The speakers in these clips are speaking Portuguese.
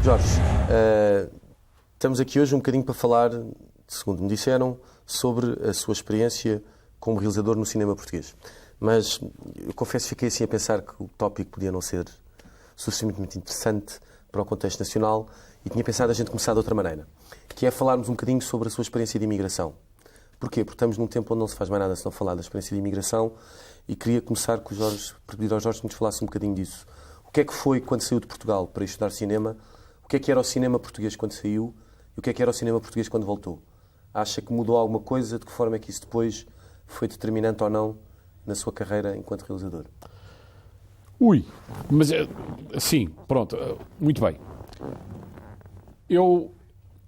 Jorge, estamos aqui hoje um bocadinho para falar, segundo me disseram, sobre a sua experiência como realizador no cinema português. Mas eu confesso que fiquei assim a pensar que o tópico podia não ser suficientemente interessante para o contexto nacional e tinha pensado a gente começar de outra maneira, que é falarmos um bocadinho sobre a sua experiência de imigração. Porquê? Porque estamos num tempo onde não se faz mais nada senão falar da experiência de imigração e queria começar com o Jorge, pedir ao Jorge que nos falasse um bocadinho disso. O que é que foi quando saiu de Portugal para estudar cinema? O que é que era o cinema português quando saiu e o que é que era o cinema português quando voltou? Acha que mudou alguma coisa? De que forma é que isso depois foi determinante ou não na sua carreira enquanto realizador? Mas sim, pronto, muito bem. Eu,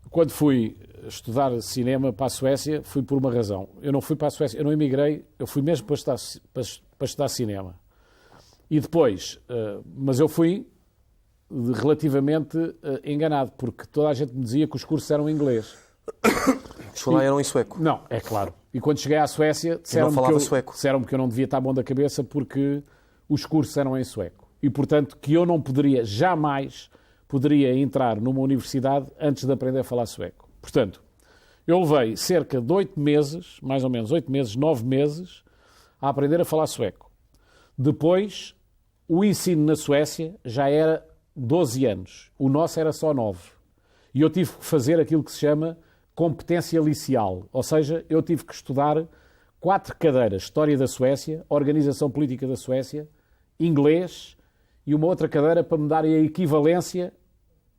quando fui estudar cinema para a Suécia, fui por uma razão. Eu não fui para a Suécia, eu não emigrei, eu fui mesmo para estudar cinema. E depois, mas eu fui relativamente enganado, porque toda a gente me dizia que os cursos eram em inglês. Os lá eram em sueco? Não, é claro. E quando cheguei à Suécia, disseram-me que eu não devia estar bom da cabeça porque os cursos eram em sueco. E, portanto, que eu não jamais poderia entrar numa universidade antes de aprender a falar sueco. Portanto, eu levei cerca de 8 meses, mais ou menos 8 meses, 9 meses, a aprender a falar sueco. Depois, o ensino na Suécia já era 12 anos. O nosso era só 9. E eu tive que fazer aquilo que se chama competência liceal. Ou seja, eu tive que estudar 4 cadeiras. História da Suécia, Organização Política da Suécia, Inglês e uma outra cadeira para me dar a equivalência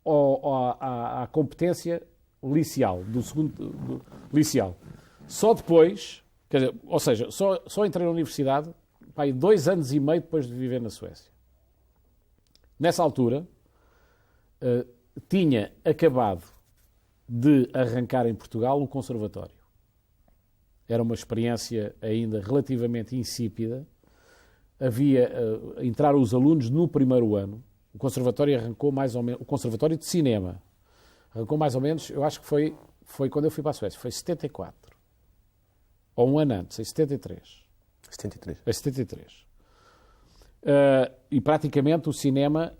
à competência liceal, do segundo liceal. Só depois, quer dizer, ou seja, só entrei na universidade 2 anos e meio depois de viver na Suécia. Nessa altura, tinha acabado de arrancar em Portugal o conservatório. Era uma experiência ainda relativamente insípida. Entraram os alunos no primeiro ano. O conservatório arrancou mais ou menos... O conservatório de cinema arrancou mais ou menos, eu acho que foi quando eu fui para a Suécia. Foi 74. Ou um ano antes, em 73. 73. É 73. E praticamente o cinema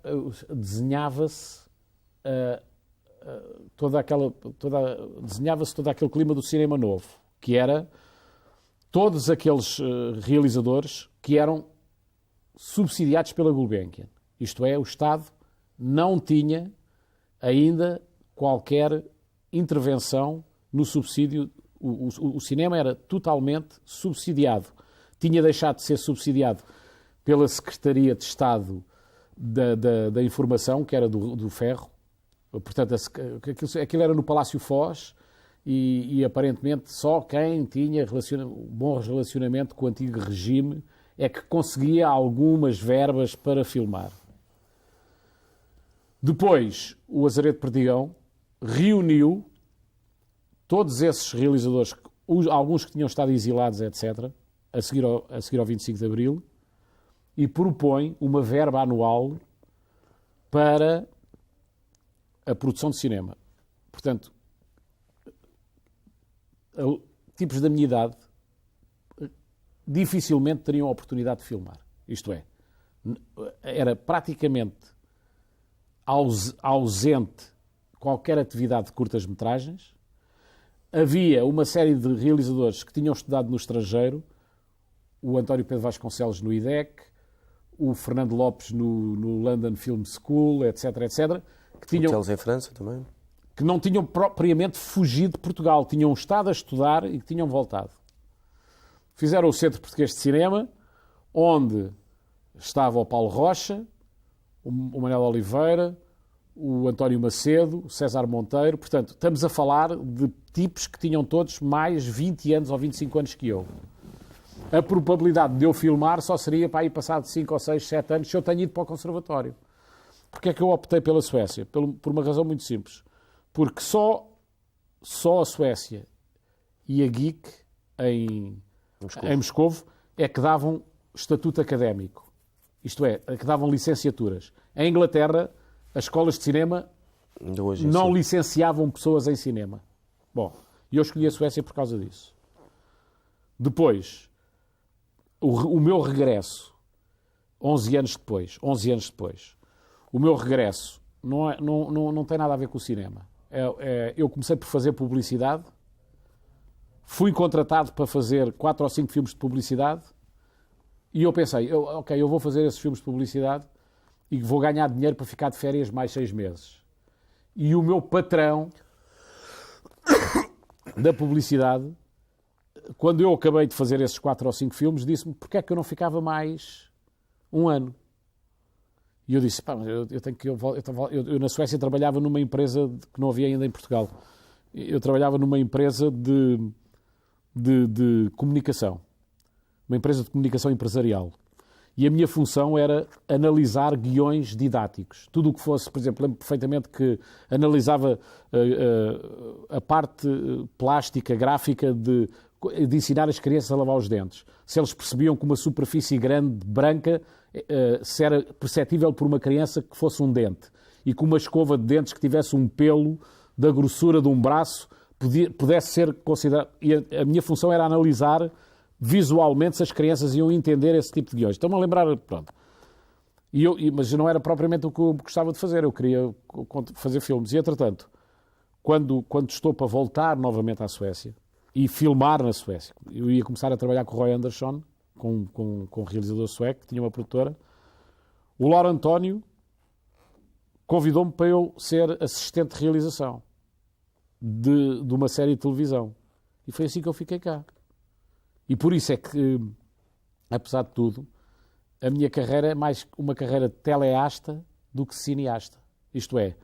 desenhava-se desenhava-se todo aquele clima do cinema novo, que era todos aqueles realizadores que eram subsidiados pela Gulbenkian. Isto é, o Estado não tinha ainda qualquer intervenção no subsídio. O cinema era totalmente subsidiado. Tinha deixado de ser subsidiado pela Secretaria de Estado da Informação, que era do Ferro. Portanto, aquilo era no Palácio Foz e aparentemente só quem tinha bom relacionamento com o antigo regime é que conseguia algumas verbas para filmar. Depois, o Azaredo Perdigão reuniu todos esses realizadores, alguns que tinham estado exilados, etc., a seguir ao 25 de Abril, e propõe uma verba anual para a produção de cinema. Portanto, tipos da minha idade dificilmente teriam a oportunidade de filmar. Isto é, era praticamente ausente qualquer atividade de curtas-metragens. Havia uma série de realizadores que tinham estudado no estrangeiro, o António Pedro Vasconcelos no IDEC, o Fernando Lopes no London Film School, etc., etc., Hotéis em França também. Que não tinham propriamente fugido de Portugal, tinham estado a estudar e que tinham voltado. Fizeram o Centro Português de Cinema, onde estava o Paulo Rocha, o Manuel Oliveira, o António Macedo, o César Monteiro. Portanto, estamos a falar de tipos que tinham todos mais 20 anos ou 25 anos que eu. A probabilidade de eu filmar só seria para aí passado 5 ou 6, 7 anos se eu tenho ido para o conservatório. Porquê é que eu optei pela Suécia? Por uma razão muito simples. Porque só a Suécia e a GIC em Moscovo é que davam estatuto académico. Isto é, que davam licenciaturas. Em Inglaterra, as escolas de cinema não licenciavam pessoas em cinema. Bom, e eu escolhi a Suécia por causa disso. Depois, o meu regresso, 11 anos depois, o meu regresso não tem nada a ver com o cinema. Eu comecei por fazer publicidade, fui contratado para fazer 4 ou 5 filmes de publicidade e eu pensei, eu vou fazer esses filmes de publicidade e vou ganhar dinheiro para ficar de férias mais 6 meses. E o meu patrão da publicidade, quando eu acabei de fazer esses 4 ou 5 filmes, disse-me porque é que eu não ficava mais um ano. E eu disse, eu na Suécia trabalhava numa empresa que não havia ainda em Portugal. Eu trabalhava numa empresa de comunicação. Uma empresa de comunicação empresarial. E a minha função era analisar guiões didáticos. Tudo o que fosse, por exemplo, lembro perfeitamente que analisava a parte plástica, gráfica de ensinar as crianças a lavar os dentes. Se eles percebiam que uma superfície grande, branca, se era perceptível por uma criança que fosse um dente. E que uma escova de dentes que tivesse um pelo da grossura de um braço pudesse ser considerado... E a minha função era analisar visualmente se as crianças iam entender esse tipo de guiões. Estou-me a lembrar, pronto. Mas não era propriamente o que eu gostava de fazer. Eu queria fazer filmes. E, entretanto, quando estou para voltar novamente à Suécia e filmar na Suécia, eu ia começar a trabalhar com o Roy Andersson, com um realizador sueco, que tinha uma produtora. O Lauro António convidou-me para eu ser assistente de realização de uma série de televisão. E foi assim que eu fiquei cá. E por isso é que, apesar de tudo, a minha carreira é mais uma carreira de teleasta do que cineasta. Isto é,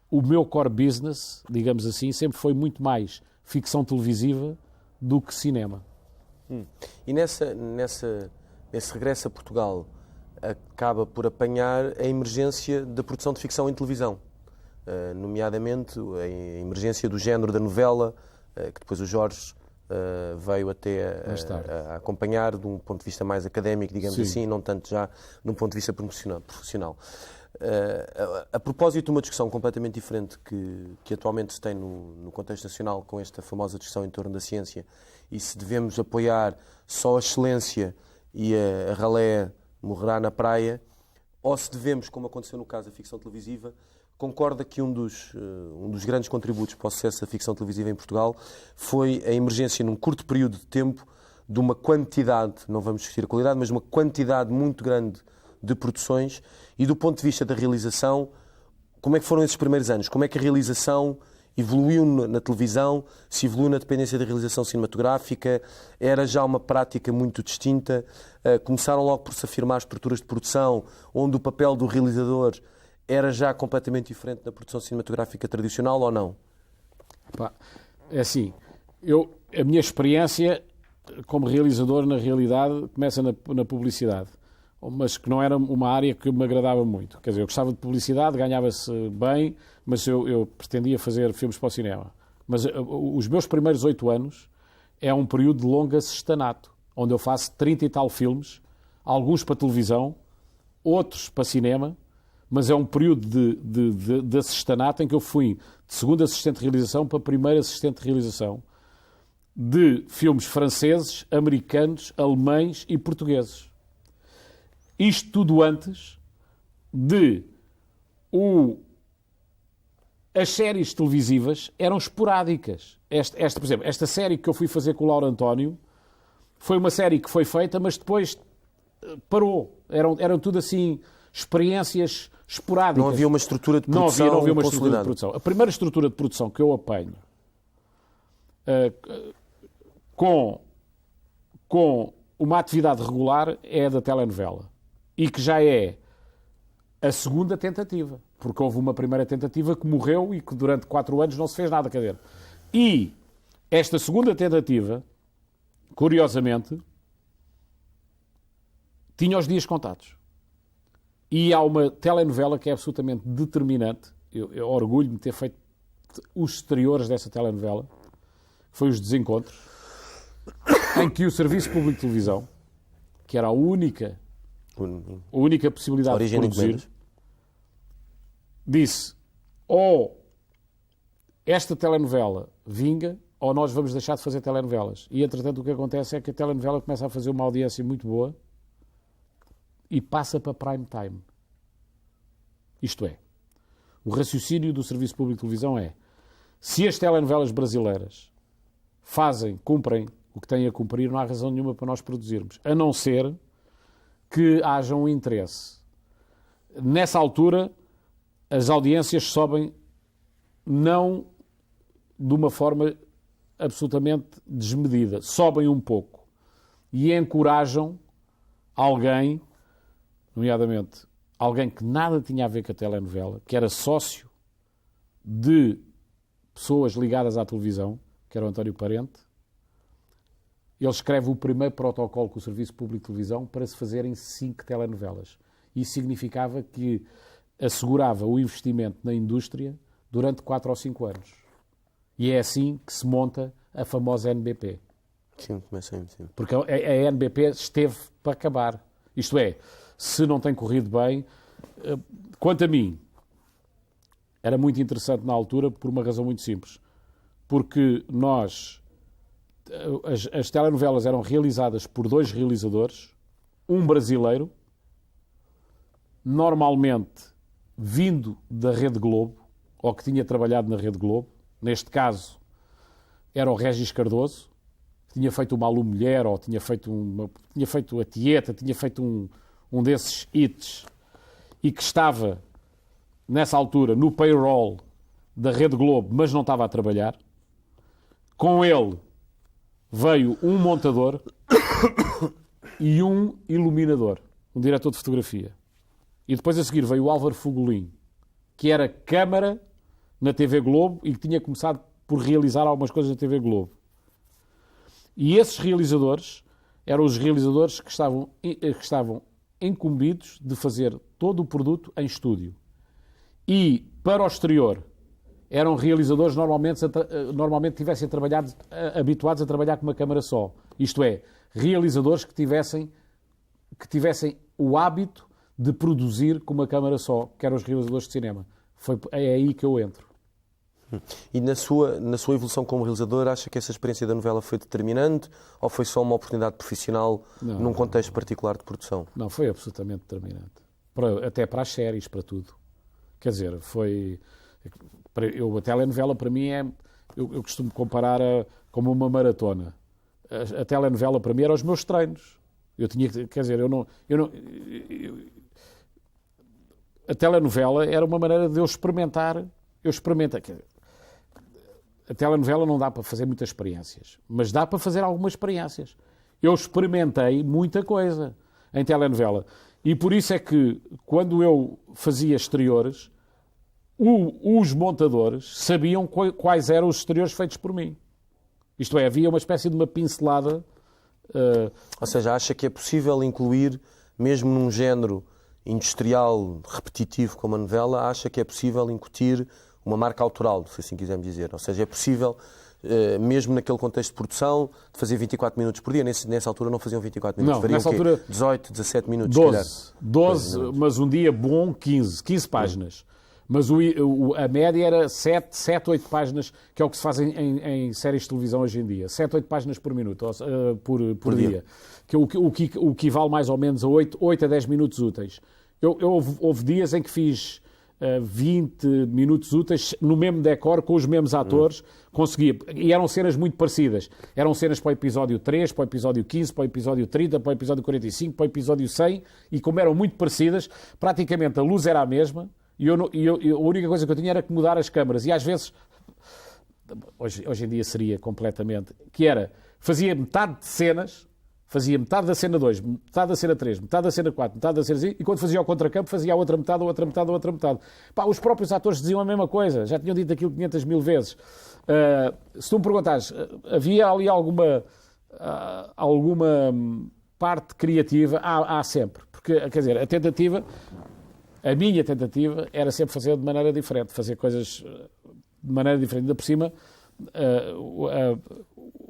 o meu core business, digamos assim, sempre foi muito mais ficção televisiva do que cinema. E nesse regresso a Portugal acaba por apanhar a emergência da produção de ficção em televisão, nomeadamente a emergência do género da novela, que depois o Jorge veio até a acompanhar de um ponto de vista mais académico, digamos Sim. assim, e não tanto já num ponto de vista profissional. A propósito de uma discussão completamente diferente que atualmente se tem no contexto nacional com esta famosa discussão em torno da ciência e se devemos apoiar só a excelência e a ralé morrerá na praia, ou se devemos, como aconteceu no caso da ficção televisiva, concorda que um dos grandes contributos para o sucesso da ficção televisiva em Portugal foi a emergência num curto período de tempo de uma quantidade, não vamos discutir a qualidade, mas uma quantidade muito grande de produções e do ponto de vista da realização, como é que foram esses primeiros anos? Como é que a realização evoluiu na televisão, se evoluiu na dependência da realização cinematográfica, era já uma prática muito distinta, começaram logo por se afirmar estruturas de produção onde o papel do realizador era já completamente diferente da produção cinematográfica tradicional ou não? É assim, a minha experiência como realizador, na realidade, começa na publicidade, mas que não era uma área que me agradava muito. Quer dizer, eu gostava de publicidade, ganhava-se bem, mas eu pretendia fazer filmes para o cinema. Mas os meus primeiros 8 anos é um período de longo assestanato, onde eu faço 30 e tal filmes, alguns para televisão, outros para cinema, mas é um período de assestanato em que eu fui de segundo assistente de realização para primeiro assistente de realização de filmes franceses, americanos, alemães e portugueses. Isto tudo antes de as séries televisivas eram esporádicas. Por exemplo, esta série que eu fui fazer com o Lauro António foi uma série que foi feita, mas depois parou. Eram tudo assim experiências esporádicas. Não havia uma estrutura de produção. Não havia uma estrutura de produção. A primeira estrutura de produção que eu apanho com uma atividade regular é a da telenovela. E que já é a segunda tentativa. Porque houve uma primeira tentativa que morreu e que durante 4 anos não se fez nada, quer dizer. E esta segunda tentativa, curiosamente, tinha os dias contados. E há uma telenovela que é absolutamente determinante. Eu orgulho-me de ter feito os exteriores dessa telenovela, que foi Os Desencontros, em que o Serviço Público de Televisão, que era a única possibilidade de produzir, disse: ou esta telenovela vinga, ou nós vamos deixar de fazer telenovelas. E, entretanto, o que acontece é que a telenovela começa a fazer uma audiência muito boa e passa para prime time. Isto é, O raciocínio do Serviço Público de Televisão é: se as telenovelas brasileiras cumprem o que têm a cumprir, não há razão nenhuma para nós produzirmos, a não ser que haja um interesse. Nessa altura, as audiências sobem não de uma forma absolutamente desmedida, sobem um pouco e encorajam alguém, nomeadamente alguém que nada tinha a ver com a telenovela, que era sócio de pessoas ligadas à televisão, que era o António Parente. Ele escreve o primeiro protocolo com o Serviço Público de Televisão para se fazerem 5 telenovelas. Isso significava que assegurava o investimento na indústria durante 4 ou 5 anos. E é assim que se monta a famosa NBP. Sim, sim. Porque a NBP esteve para acabar. Isto é, se não tem corrido bem... Quanto a mim, era muito interessante na altura por uma razão muito simples. Porque as telenovelas eram realizadas por 2 realizadores, um brasileiro, normalmente vindo da Rede Globo, ou que tinha trabalhado na Rede Globo. Neste caso, era o Régis Cardoso, que tinha feito o Malu Mulher, ou tinha feito a Tieta, tinha feito um desses hits, e que estava, nessa altura, no payroll da Rede Globo, mas não estava a trabalhar. Com ele veio um montador e um iluminador, um diretor de fotografia. E depois a seguir veio o Álvaro Fugolin, que era câmara na TV Globo e que tinha começado por realizar algumas coisas na TV Globo. E esses realizadores eram os realizadores que estavam incumbidos de fazer todo o produto em estúdio. E, para o exterior, eram realizadores normalmente tivessem trabalhado, habituados a trabalhar com uma câmara só. Isto é, realizadores que tivessem o hábito de produzir com uma câmara só, que eram os realizadores de cinema. É aí que eu entro. E na sua evolução como realizador, acha que essa experiência da novela foi determinante ou foi só uma oportunidade profissional num contexto particular de produção? Não, foi absolutamente determinante. Até para as séries, para tudo. Quer dizer, a telenovela para mim eu costumo comparar como uma maratona. A telenovela para mim era os meus treinos. A telenovela era uma maneira de eu experimentar. A telenovela não dá para fazer muitas experiências, mas dá para fazer algumas experiências. Eu experimentei muita coisa em telenovela. E por isso é que, quando eu fazia exteriores, os montadores sabiam quais eram os exteriores feitos por mim. Isto é, havia uma espécie de uma pincelada. Ou seja, acha que é possível incluir, mesmo num género industrial repetitivo como a novela, acha que é possível incutir uma marca autoral, se assim quisermos dizer. Ou seja, é possível, mesmo naquele contexto de produção, de fazer 24 minutos por dia. Nessa altura não faziam 24 minutos, fariam nessa altura 18, 17 minutos, 12, mas um dia bom, 15 páginas. Mas a média era 7, 8 páginas, que é o que se faz em séries de televisão hoje em dia. 7, 8 páginas por minuto, por dia. Que é o que equivale mais ou menos a 8 a 10 minutos úteis. Houve dias em que fiz 20 minutos úteis no mesmo decor, com os mesmos atores, conseguia. E eram cenas muito parecidas. Eram cenas para o episódio 3, para o episódio 15, para o episódio 30, para o episódio 45, para o episódio 100, e como eram muito parecidas, praticamente a luz era a mesma, e a única coisa que eu tinha era que mudar as câmaras. E às vezes, hoje em dia seria completamente, que era, fazia metade de cenas, fazia metade da cena 2, metade da cena 3, metade da cena 4, metade da cena 5, e quando fazia o contracampo fazia a outra metade, a outra metade, a outra metade. Os próprios atores diziam a mesma coisa, já tinham dito aquilo 500 mil vezes. Se tu me perguntares, havia ali alguma parte criativa? Há sempre. Porque, quer dizer, a minha tentativa era sempre fazer de maneira diferente, fazer coisas de maneira diferente. Ainda por cima,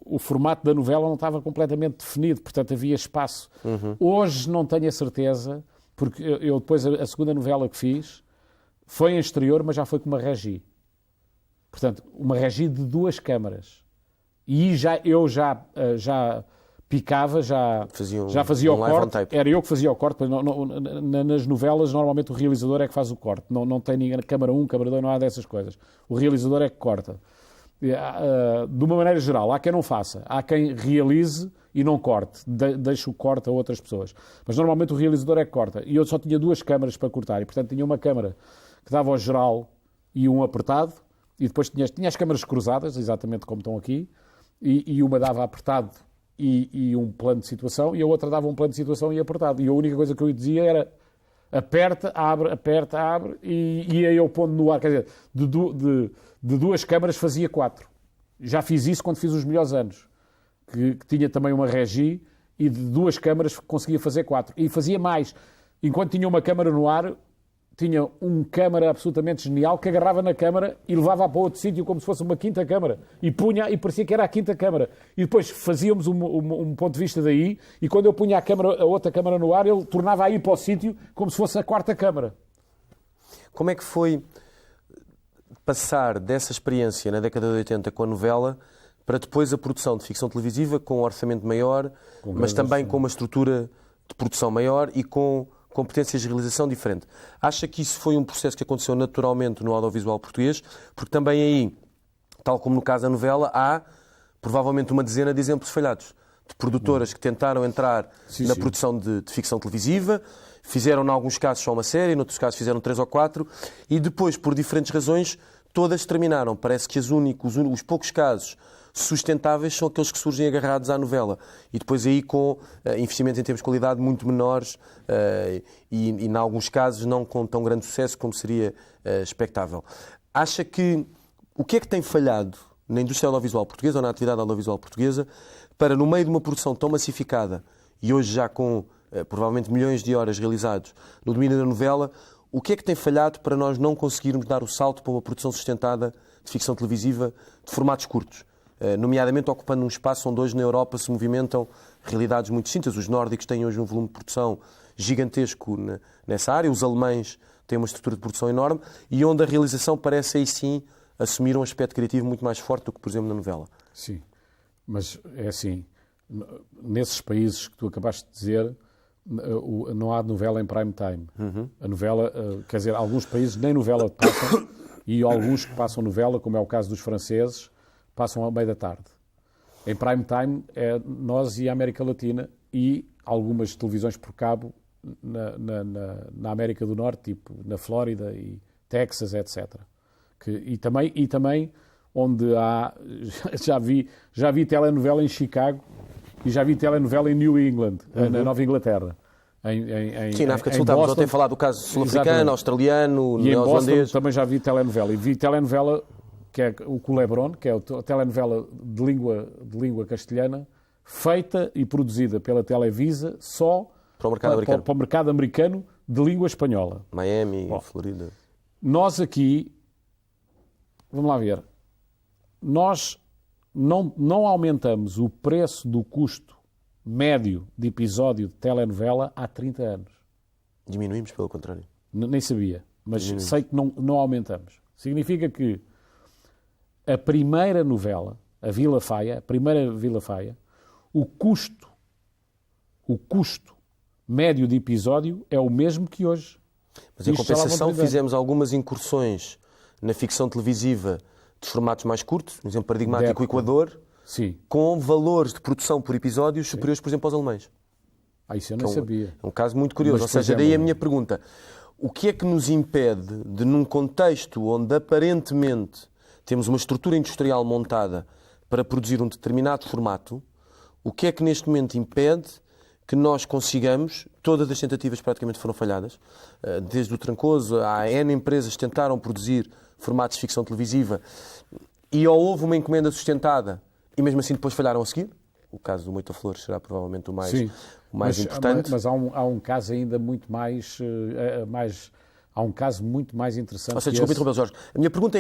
o formato da novela não estava completamente definido, portanto havia espaço. Hoje não tenho a certeza, porque eu depois, a segunda novela que fiz foi em exterior, mas já foi com uma régie. Portanto, uma régie de 2 câmaras. E eu já picava, já fazia o corte, era eu que fazia o corte. Nas novelas, normalmente o realizador é que faz o corte, não tem ninguém, câmara 1, câmara 2, não há dessas coisas. O realizador é que corta. De uma maneira geral, há quem não faça, há quem realize e não corte, deixe o corte a outras pessoas. Mas normalmente o realizador é que corta. E eu só tinha 2 câmaras para cortar, e portanto tinha uma câmara que dava ao geral e um apertado, e depois tinha as câmaras cruzadas, exatamente como estão aqui, e uma dava apertado e um plano de situação, e a outra dava um plano de situação e apertado. E a única coisa que eu dizia era aperta, abre, e ia eu pondo no ar. Quer dizer, de 2 câmaras fazia 4. Já fiz isso quando fiz os melhores anos, que tinha também uma regi, e de 2 câmaras conseguia fazer 4. E fazia mais. Enquanto tinha uma câmara no ar, tinha um câmara absolutamente genial que agarrava na câmara e levava para outro sítio como se fosse uma quinta câmara. E punha, e parecia que era a quinta câmara. E depois fazíamos um ponto de vista daí, e quando eu punha a outra câmara no ar, ele tornava a ir para o sítio como se fosse a 4ª câmara. Como é que foi passar dessa experiência na década de 80 com a novela para depois a produção de ficção televisiva com um orçamento maior, mas também com uma estrutura de produção maior e com competências de realização diferente? Acha que isso foi um processo que aconteceu naturalmente no audiovisual português? Porque também aí, tal como no caso da novela, há provavelmente uma dezena de exemplos falhados de produtoras que tentaram entrar na produção de ficção televisiva, fizeram, em alguns casos, só uma série, em outros casos fizeram 3 ou 4, e depois, por diferentes razões, todas terminaram. Parece que os poucos casos sustentáveis são aqueles que surgem agarrados à novela. E depois aí com investimentos em termos de qualidade muito menores e, em alguns casos, não com tão grande sucesso como seria expectável. Acha que o que é que tem falhado na indústria audiovisual portuguesa ou na atividade audiovisual portuguesa para, no meio de uma produção tão massificada e hoje já com provavelmente milhões de horas realizados no domínio da novela, o que é que tem falhado para nós não conseguirmos dar o salto para uma produção sustentada de ficção televisiva de formatos curtos? Nomeadamente ocupando um espaço onde hoje na Europa se movimentam realidades muito distintas. Os nórdicos têm hoje um volume de produção gigantesco nessa área, os alemães têm uma estrutura de produção enorme e onde a realização parece aí sim assumir um aspecto criativo muito mais forte do que, por exemplo, na novela. Sim, mas é assim, nesses países que tu acabaste de dizer, não há novela em prime time. A novela, quer dizer, alguns países nem novela passam e alguns que passam novela, como é o caso dos franceses, passam ao meio da tarde. Em prime time é nós e a América Latina e algumas televisões por cabo na América do Norte, tipo na Flórida e Texas, etc. E também onde há... Já vi telenovela em Chicago e já vi telenovela em New England, na Nova Inglaterra. Sim, na África do Sul estávamos ontem a falar do caso sul-africano, australiano, e neozelandês. Em Boston também já vi telenovela. E vi telenovela que é o Culebron, que é a telenovela de língua castelhana, feita e produzida pela Televisa só para o mercado americano de língua espanhola. Miami, Florida. Nós aqui, vamos lá ver, nós não aumentamos o preço do custo médio de episódio de telenovela há 30 anos. Diminuímos, pelo contrário. Nem sabia, mas sei que não aumentamos. Significa que a primeira novela, a primeira Vila Faia, o custo médio de episódio é o mesmo que hoje. Mas em compensação fizemos algumas incursões na ficção televisiva de formatos mais curtos, um exemplo paradigmático, o Equador, sim, com valores de produção por episódios superiores, por exemplo, aos alemães. Isso eu não sabia. É um caso muito curioso. Ou seja, daí a minha pergunta. O que é que nos impede de, num contexto onde aparentemente temos uma estrutura industrial montada para produzir um determinado formato, o que é que neste momento impede que nós consigamos, todas as tentativas praticamente foram falhadas, desde o Trancoso, há N empresas que tentaram produzir formatos de ficção televisiva e ou houve uma encomenda sustentada e mesmo assim depois falharam a seguir? O caso do Moita Flores será provavelmente o mais importante. Mas há um caso ainda muito mais... há um caso muito mais interessante. Ou seja, desculpe interromper, Jorge. A minha pergunta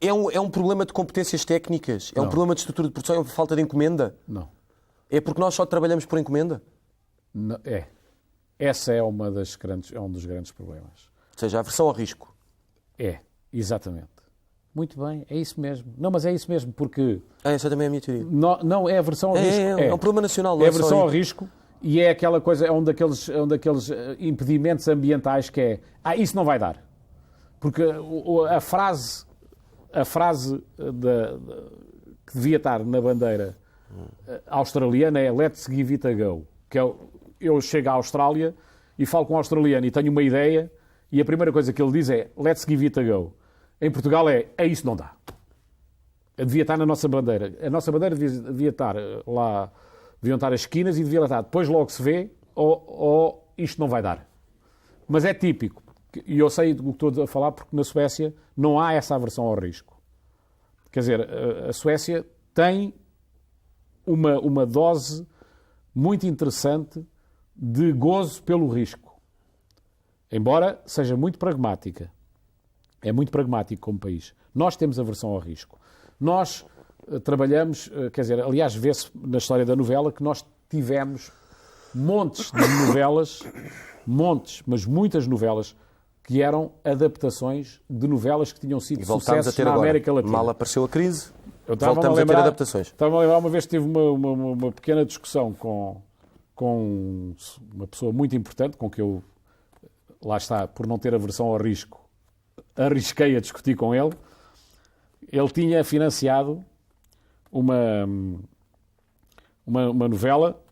é um problema de competências técnicas? É um problema de estrutura de produção? É uma falta de encomenda? Não. É porque nós só trabalhamos por encomenda? Não, é. Essa é um dos grandes problemas. Ou seja, a aversão ao risco. É, exatamente. Muito bem, é isso mesmo. Não, mas é isso mesmo, porque... essa também é a minha teoria. Não, é a versão ao risco. É um problema nacional. Não é a versão ao risco e é aquela coisa, é um daqueles impedimentos ambientais que é, isso não vai dar. Porque a frase que devia estar na bandeira australiana é Let's give it a go. Que é, eu chego à Austrália e falo com um australiano e tenho uma ideia e a primeira coisa que ele diz é Let's give it a go. Em Portugal isso não dá. Devia estar na nossa bandeira. A nossa bandeira devia estar lá, deviam estar as esquinas e devia estar depois logo se vê ou isto não vai dar. Mas é típico. E eu sei do que estou a falar porque na Suécia não há essa aversão ao risco. Quer dizer, a Suécia tem uma dose muito interessante de gozo pelo risco. Embora seja muito pragmática. É muito pragmático como país. Nós temos aversão ao risco. Nós trabalhamos, quer dizer, aliás, vê-se na história da novela que nós tivemos montes de novelas, mas muitas novelas, que eram adaptações de novelas que tinham sido sucessos na América Latina. Mal apareceu a crise, voltamos a ter adaptações. Estava a lembrar, uma vez tive uma pequena discussão com uma pessoa muito importante, com que eu, lá está, por não ter aversão ao risco, arrisquei a discutir com ele. Ele tinha financiado uma novela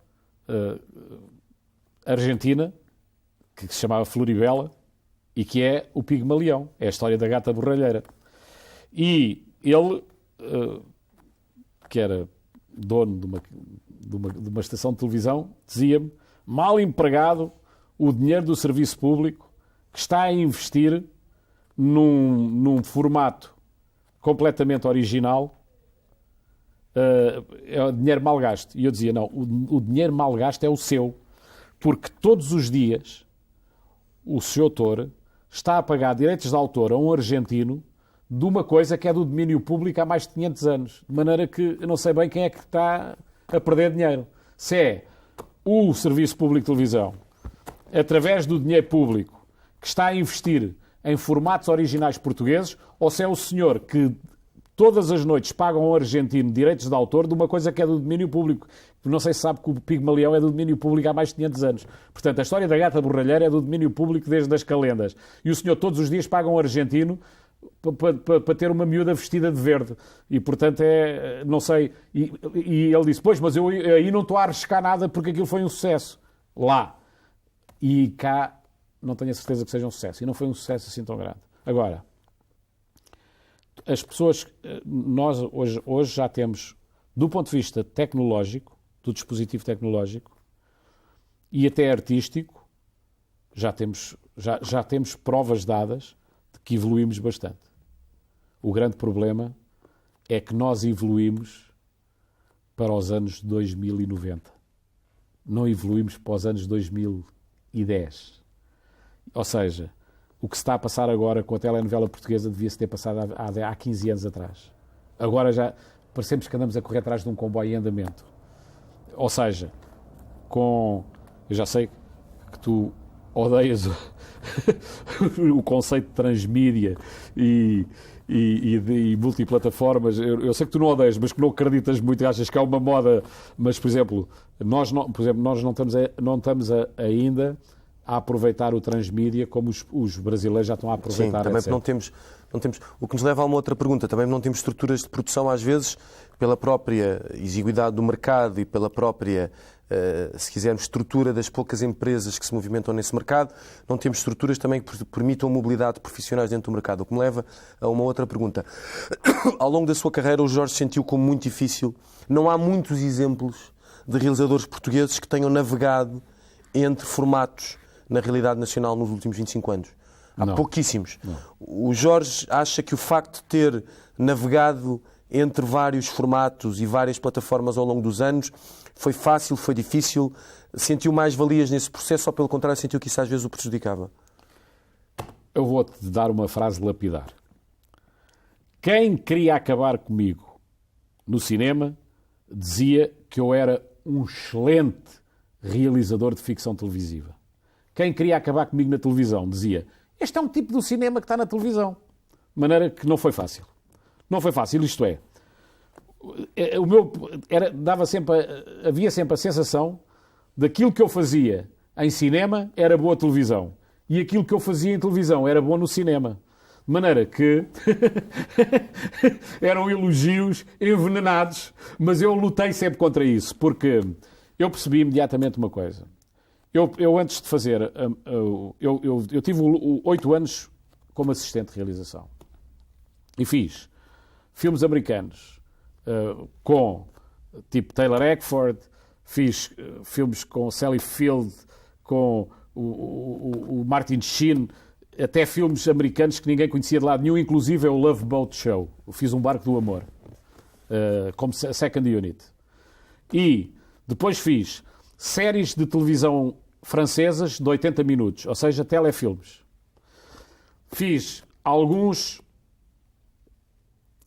argentina que se chamava Floribela e que é o Pigmalião, é a história da gata borralheira. E ele, que era dono de uma estação de televisão, dizia-me, mal empregado o dinheiro do serviço público que está a investir num formato completamente original, é dinheiro mal gasto. E eu dizia, não, o dinheiro mal gasto é o seu, porque todos os dias o seu autor está a pagar direitos de autor a um argentino de uma coisa que é do domínio público há mais de 500 anos. De maneira que eu não sei bem quem é que está a perder dinheiro. Se é o Serviço Público de Televisão, através do dinheiro público, que está a investir em formatos originais portugueses, ou se é o senhor que todas as noites paga a um argentino direitos de autor de uma coisa que é do domínio público. Não sei se sabe que o Pigmalião é do domínio público há mais de 500 anos. Portanto, a história da gata borralheira é do domínio público desde as calendas. E o senhor todos os dias paga um argentino para ter uma miúda vestida de verde. E, portanto, não sei... E ele disse, pois, mas eu aí não estou a arriscar nada porque aquilo foi um sucesso. Lá. E cá não tenho a certeza que seja um sucesso. E não foi um sucesso assim tão grande. Agora, as pessoas... Nós hoje já temos, do ponto de vista tecnológico, do dispositivo tecnológico e até artístico, já temos provas dadas de que evoluímos bastante. O grande problema é que nós evoluímos para os anos 2090. Não evoluímos para os anos 2010. Ou seja, o que se está a passar agora com a telenovela portuguesa devia-se ter passado há 15 anos atrás. Agora já parecemos que andamos a correr atrás de um comboio em andamento. Ou seja, eu já sei que tu odeias o conceito de transmídia e multiplataformas. Eu sei que tu não odeias, mas que não acreditas muito, achas que é uma moda. Mas, por exemplo, nós não estamos ainda a aproveitar o transmídia como os brasileiros já estão a aproveitar. Sim, também não temos, o que nos leva a uma outra pergunta, também não temos estruturas de produção, às vezes, pela própria exiguidade do mercado e pela própria, se quisermos, estrutura das poucas empresas que se movimentam nesse mercado, não temos estruturas também que permitam mobilidade de profissionais dentro do mercado, o que me leva a uma outra pergunta. Ao longo da sua carreira, o Jorge sentiu como muito difícil, não há muitos exemplos de realizadores portugueses que tenham navegado entre formatos na realidade nacional nos últimos 25 anos. Há pouquíssimos. Não. O Jorge acha que o facto de ter navegado entre vários formatos e várias plataformas ao longo dos anos foi fácil, foi difícil? Sentiu mais valias nesse processo ou, pelo contrário, sentiu que isso às vezes o prejudicava? Eu vou-te dar uma frase lapidar. Quem queria acabar comigo no cinema dizia que eu era um excelente realizador de ficção televisiva. Quem queria acabar comigo na televisão dizia, este é um tipo do cinema que está na televisão. De maneira que não foi fácil. Não foi fácil, isto é. Havia sempre a sensação daquilo que eu fazia em cinema era boa televisão e aquilo que eu fazia em televisão era bom no cinema. De maneira que eram elogios envenenados, mas eu lutei sempre contra isso, porque eu percebi imediatamente uma coisa. Eu antes de fazer... Eu tive 8 anos como assistente de realização. E fiz filmes americanos com, tipo, Taylor Eckford, fiz filmes com Sally Field, com o Martin Sheen, até filmes americanos que ninguém conhecia de lado nenhum, inclusive o Love Boat Show. Eu fiz Um Barco do Amor, como second unit. E depois fiz séries de televisão francesas de 80 minutos, ou seja, telefilmes. Fiz alguns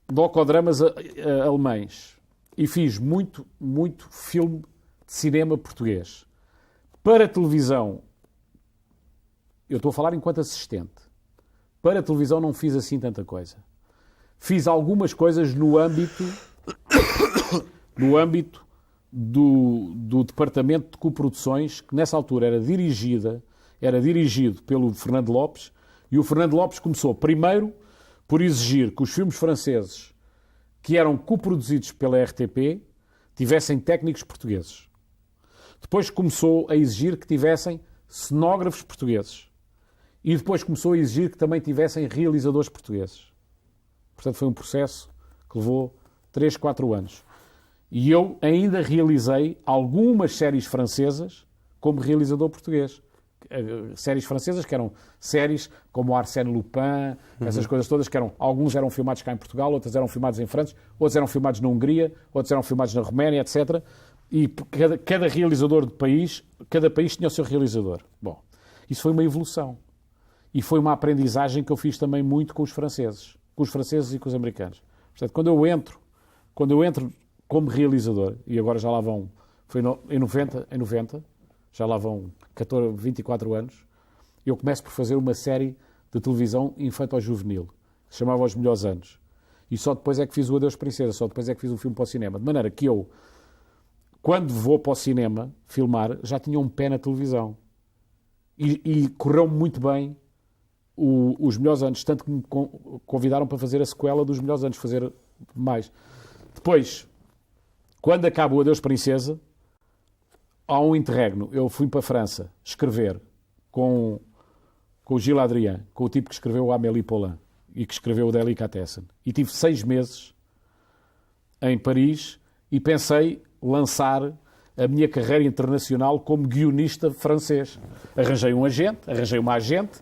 docodramas alemães e fiz muito filme de cinema português. Para televisão, eu estou a falar enquanto assistente, para televisão não fiz assim tanta coisa. Fiz algumas coisas no âmbito do departamento de coproduções, que nessa altura era dirigido pelo Fernando Lopes, e o Fernando Lopes começou primeiro por exigir que os filmes franceses que eram coproduzidos pela RTP tivessem técnicos portugueses. Depois começou a exigir que tivessem cenógrafos portugueses. E depois começou a exigir que também tivessem realizadores portugueses. Portanto, foi um processo que levou 3, 4 anos. E eu ainda realizei algumas séries francesas como realizador português. Séries francesas que eram séries como Arsène Lupin, essas coisas todas, que alguns eram filmados cá em Portugal, outros eram filmados em França, outros eram filmados na Hungria, outros eram filmados na Roménia, etc. E cada realizador de país, cada país tinha o seu realizador. Bom, isso foi uma evolução. E foi uma aprendizagem que eu fiz também muito com os franceses e com os americanos. Portanto, quando eu entro como realizador, e agora já lá vão, em 90, já lá vão 24 anos, eu começo por fazer uma série de televisão infanto-juvenil, que se chamava Os Melhores Anos. E só depois é que fiz o Adeus Princesa, só depois é que fiz um filme para o cinema. De maneira que eu, quando vou para o cinema filmar, já tinha um pé na televisão. E correu muito bem Os Melhores Anos, tanto que me convidaram para fazer a sequela dos Melhores Anos, fazer mais. Depois, quando acaba o Adeus Princesa, há um interregno. Eu fui para a França escrever com o Gilles Adrien, com o tipo que escreveu o Amélie Poulain e que escreveu o Delicatessen. E tive 6 meses em Paris e pensei lançar a minha carreira internacional como guionista francês. Arranjei uma agente,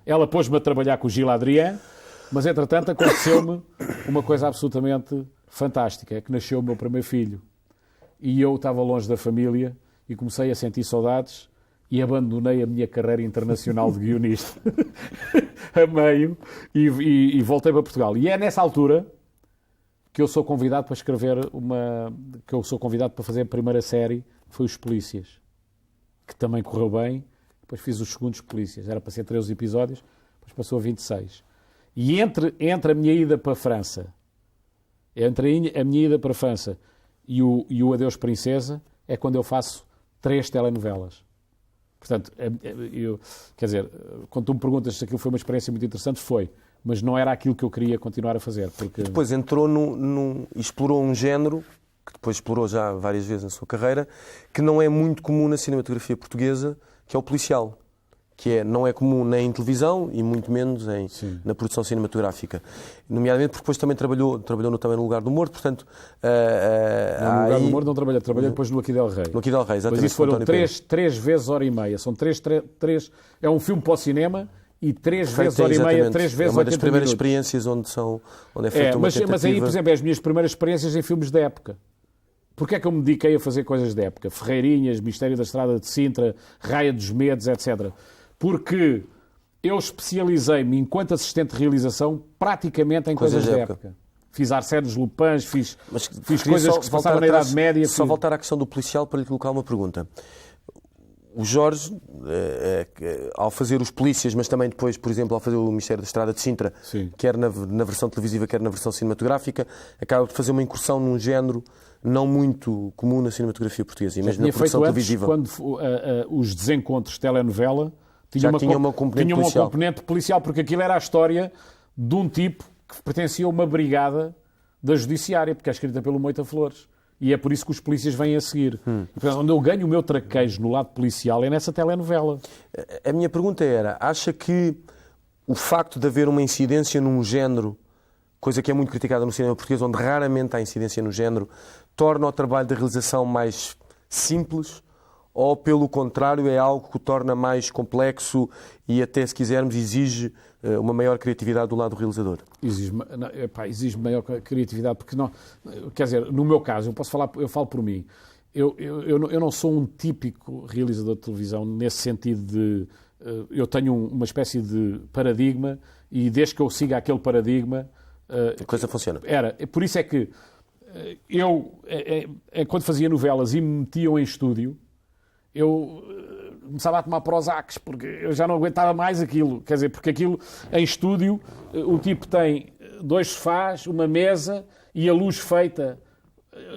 ela pôs-me a trabalhar com o Gilles Adrien, mas entretanto aconteceu-me uma coisa absolutamente fantástica, é que nasceu o meu primeiro filho. E eu estava longe da família e comecei a sentir saudades e abandonei a minha carreira internacional de guionista a meio e voltei para Portugal. E é nessa altura que eu sou convidado para escrever para fazer a primeira série, que foi Os Polícias, que também correu bem. Depois fiz os segundos Polícias, era para ser 13 episódios, depois passou a 26. E entre a minha ida para a França, e o Adeus Princesa, é quando eu faço 3 telenovelas. Portanto, quando tu me perguntas se aquilo foi uma experiência muito interessante, foi. Mas não era aquilo que eu queria continuar a fazer. Porque... E depois entrou explorou um género, que depois explorou já várias vezes na sua carreira, que não é muito comum na cinematografia portuguesa, que é o policial. Não é comum nem em televisão e muito menos na produção cinematográfica. Nomeadamente porque depois também trabalhou também no Lugar do Morto, portanto... no Lugar do Morto não trabalhei depois no Aqui del Rei. No Aqui del Rei, exatamente. Mas isso foram 3 vezes hora e meia. São 3... É um filme para o cinema e 3 vezes hora e meia, 3 vezes 80 minutos. É uma das primeiras experiências onde é feita uma tentativa... Mas aí, por exemplo, é as minhas primeiras experiências em filmes da época. Porquê é que eu me dediquei a fazer coisas da época? Ferreirinhas, Mistério da Estrada de Sintra, Raia dos Medos, etc., porque eu especializei-me, enquanto assistente de realização, praticamente em coisas da época. Fiz Arsène Lupin, fiz coisas que se passaram na Idade Média. Só voltar à questão do policial para lhe colocar uma pergunta. o Jorge, ao fazer os Polícias, mas também depois, por exemplo, ao fazer o Mistério da Estrada de Sintra, sim, quer na versão televisiva, quer na versão cinematográfica, acaba de fazer uma incursão num género não muito comum na cinematografia portuguesa, e mesmo na produção televisiva. Quando os desencontros de telenovela tinha uma componente policial, porque aquilo era a história de um tipo que pertencia a uma brigada da Judiciária, porque é escrita pelo Moita Flores. E é por isso que os polícias vêm a seguir. Portanto, onde eu ganho o meu traquejo no lado policial é nessa telenovela. A minha pergunta era, acha que o facto de haver uma incidência num género, coisa que é muito criticada no cinema português, onde raramente há incidência no género, torna o trabalho da realização mais simples? Ou, pelo contrário, é algo que o torna mais complexo e até, se quisermos, exige uma maior criatividade do lado do realizador? Exige maior criatividade, porque não, quer dizer, no meu caso, eu falo por mim, eu não sou um típico realizador de televisão nesse sentido de eu tenho uma espécie de paradigma e desde que eu siga aquele paradigma a coisa funciona. Por isso é que eu, quando fazia novelas e me metiam em estúdio, eu começava a tomar Prozacs, porque eu já não aguentava mais aquilo. Quer dizer, porque aquilo, em estúdio, o tipo tem 2 sofás, uma mesa e a luz feita.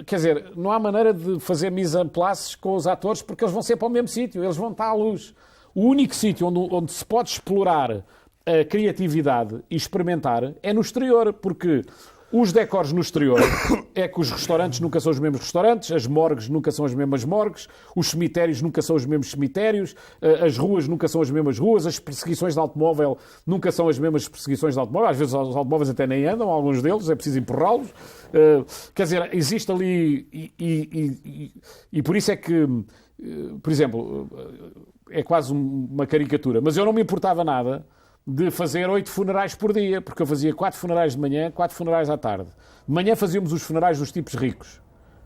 Quer dizer, não há maneira de fazer mise en place com os atores, porque eles vão sempre ao mesmo sítio, eles vão estar à luz. O único sítio onde se pode explorar a criatividade e experimentar é no exterior, porque os decors no exterior é que os restaurantes nunca são os mesmos restaurantes, as morgues nunca são as mesmas morgues, os cemitérios nunca são os mesmos cemitérios, as ruas nunca são as mesmas ruas, as perseguições de automóvel nunca são as mesmas perseguições de automóvel, às vezes os automóveis até nem andam, alguns deles, é preciso empurrá-los. Quer dizer, existe ali e por isso é que, por exemplo, é quase uma caricatura, mas eu não me importava nada de fazer 8 funerais por dia, porque eu fazia 4 funerais de manhã, 4 funerais à tarde. De manhã fazíamos os funerais dos tipos ricos,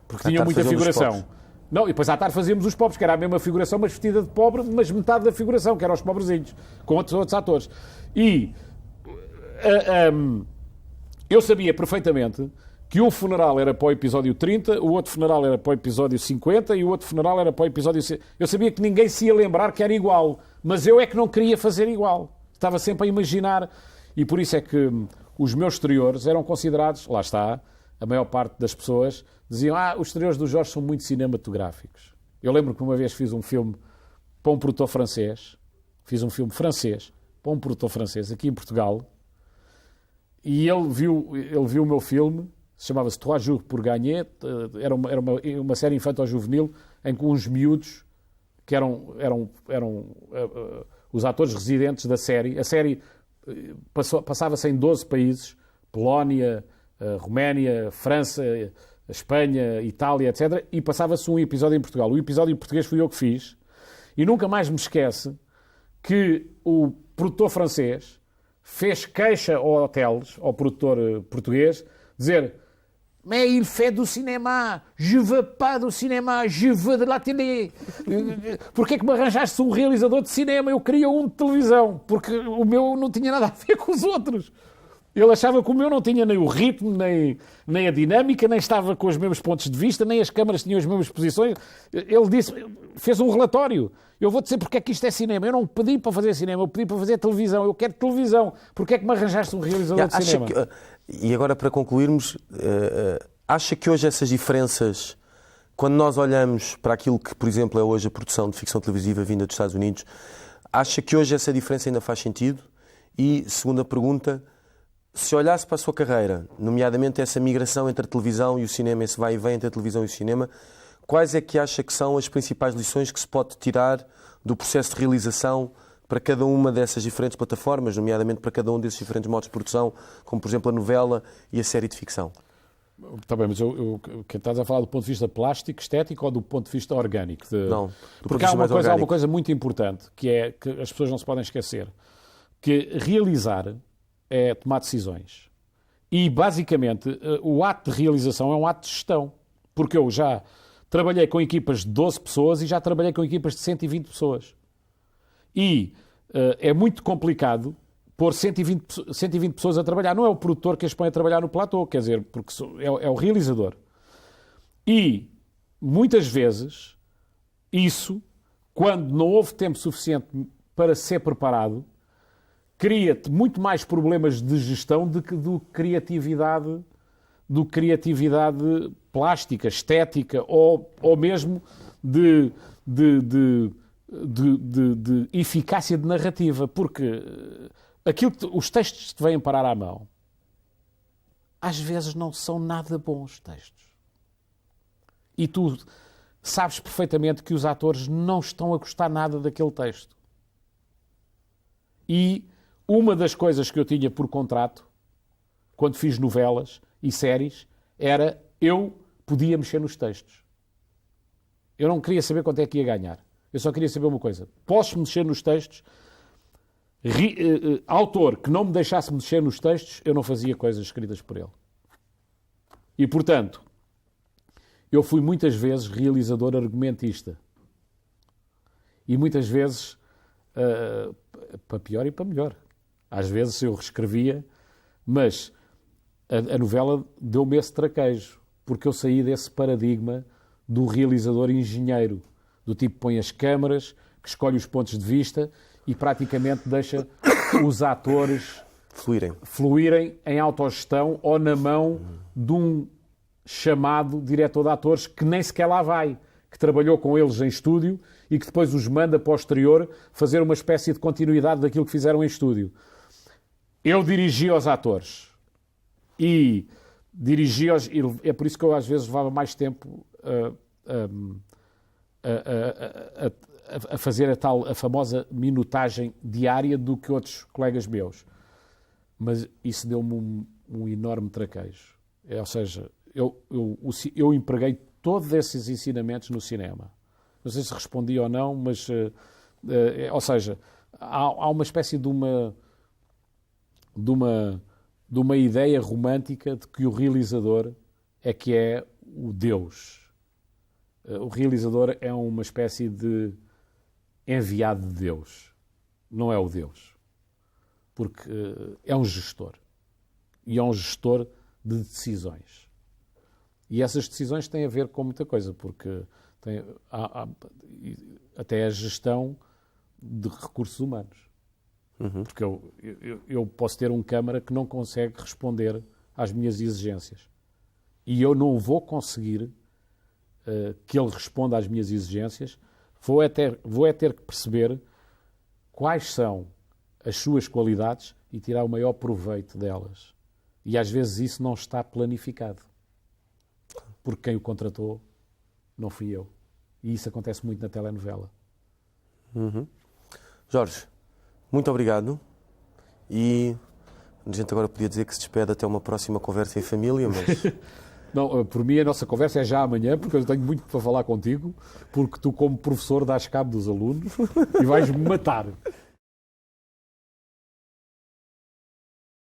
porque tinham muita figuração. Não, e depois à tarde fazíamos os pobres, que era a mesma figuração, mas vestida de pobre, mas metade da figuração, que eram os pobrezinhos, com outros atores. E eu sabia perfeitamente que um funeral era para o episódio 30, o outro funeral era para o episódio 50 e o outro funeral era para o episódio... Eu sabia que ninguém se ia lembrar que era igual, mas eu é que não queria fazer igual. Estava sempre a imaginar, e por isso é que os meus exteriores eram considerados, lá está, a maior parte das pessoas diziam, os exteriores do Jorge são muito cinematográficos. Eu lembro que uma vez fiz um filme para um produtor francês, para um produtor francês, aqui em Portugal, e ele viu o meu filme, chamava-se Trois Jours pour Gagner, era uma série infanto-juvenil, em que uns miúdos, que eram os atores residentes da série. A série passava-se em 12 países, Polónia, Roménia, França, Espanha, Itália, etc. E passava-se um episódio em Portugal. O episódio em português fui eu que fiz. E nunca mais me esquece que o produtor francês fez queixa ao hotéis, ao produtor português, dizer: mais il fait du cinéma, je veux pas do cinéma, je veux de la télé. Porquê é que me arranjaste um realizador de cinema? Eu queria um de televisão, porque o meu não tinha nada a ver com os outros. Ele achava que o meu não tinha nem o ritmo, nem a dinâmica, nem estava com os mesmos pontos de vista, nem as câmaras tinham as mesmas posições. Ele fez um relatório. Eu vou dizer porque é que isto é cinema. Eu não pedi para fazer cinema, eu pedi para fazer televisão. Eu quero televisão. Porquê é que me arranjaste um realizador de cinema? E agora, para concluirmos, acha que hoje essas diferenças, quando nós olhamos para aquilo que, por exemplo, é hoje a produção de ficção televisiva vinda dos Estados Unidos, acha que hoje essa diferença ainda faz sentido? E, segunda pergunta, se olhasse para a sua carreira, nomeadamente essa migração entre a televisão e o cinema, esse vai e vem entre a televisão e o cinema, quais é que acha que são as principais lições que se pode tirar do processo de realização para cada uma dessas diferentes plataformas, nomeadamente para cada um desses diferentes modos de produção, como, por exemplo, a novela e a série de ficção? Está bem, mas estás a falar do ponto de vista plástico, estético ou do ponto de vista orgânico? Não, porque há uma coisa muito importante, que é que as pessoas não se podem esquecer, que realizar é tomar decisões. E, basicamente, o ato de realização é um ato de gestão. Porque eu já trabalhei com equipas de 12 pessoas e já trabalhei com equipas de 120 pessoas. E é muito complicado pôr 120 pessoas a trabalhar. Não é o produtor que as põe a trabalhar no platô, quer dizer, porque é o realizador. E, muitas vezes, isso quando não houve tempo suficiente para ser preparado, cria-te muito mais problemas de gestão do que criatividade plástica, estética ou mesmo de eficácia de narrativa. Porque os textos que te vêm parar à mão, às vezes não são nada bons textos. E tu sabes perfeitamente que os atores não estão a gostar nada daquele texto. E uma das coisas que eu tinha por contrato, quando fiz novelas e séries, era eu podia mexer nos textos. Eu não queria saber quanto é que ia ganhar. Eu só queria saber uma coisa. Posso mexer nos textos? Autor que não me deixasse mexer nos textos, eu não fazia coisas escritas por ele. E, portanto, eu fui muitas vezes realizador argumentista. E muitas vezes, para pior e para melhor. Às vezes eu reescrevia, mas a novela deu-me esse traquejo, porque eu saí desse paradigma do realizador engenheiro, do tipo que põe as câmaras, que escolhe os pontos de vista e praticamente deixa os atores fluírem em autogestão ou na mão de um chamado diretor de atores que nem sequer lá vai, que trabalhou com eles em estúdio e que depois os manda posterior fazer uma espécie de continuidade daquilo que fizeram em estúdio. Eu dirigi aos atores e dirigi-os, é por isso que eu às vezes levava mais tempo a fazer a famosa minutagem diária do que outros colegas meus. Mas isso deu-me um enorme traquejo. Ou seja, eu empreguei todos esses ensinamentos no cinema. Não sei se respondi ou não, mas... ou seja, há uma espécie de uma ideia romântica de que o realizador é que é o Deus. O realizador é uma espécie de enviado de Deus. Não é o Deus. Porque é um gestor. E é um gestor de decisões. E essas decisões têm a ver com muita coisa, porque há até a gestão de recursos humanos. Uhum. Porque eu posso ter um câmara que não consegue responder às minhas exigências. E eu não vou conseguir que ele responda às minhas exigências. Vou é ter que perceber quais são as suas qualidades e tirar o maior proveito delas. E às vezes isso não está planificado. Porque quem o contratou não fui eu. E isso acontece muito na telenovela. Uhum. Jorge, muito obrigado. E a gente agora podia dizer que se despede até uma próxima conversa em família, mas... Não, por mim a nossa conversa é já amanhã, porque eu tenho muito para falar contigo, porque tu como professor dás cabo dos alunos e vais-me matar.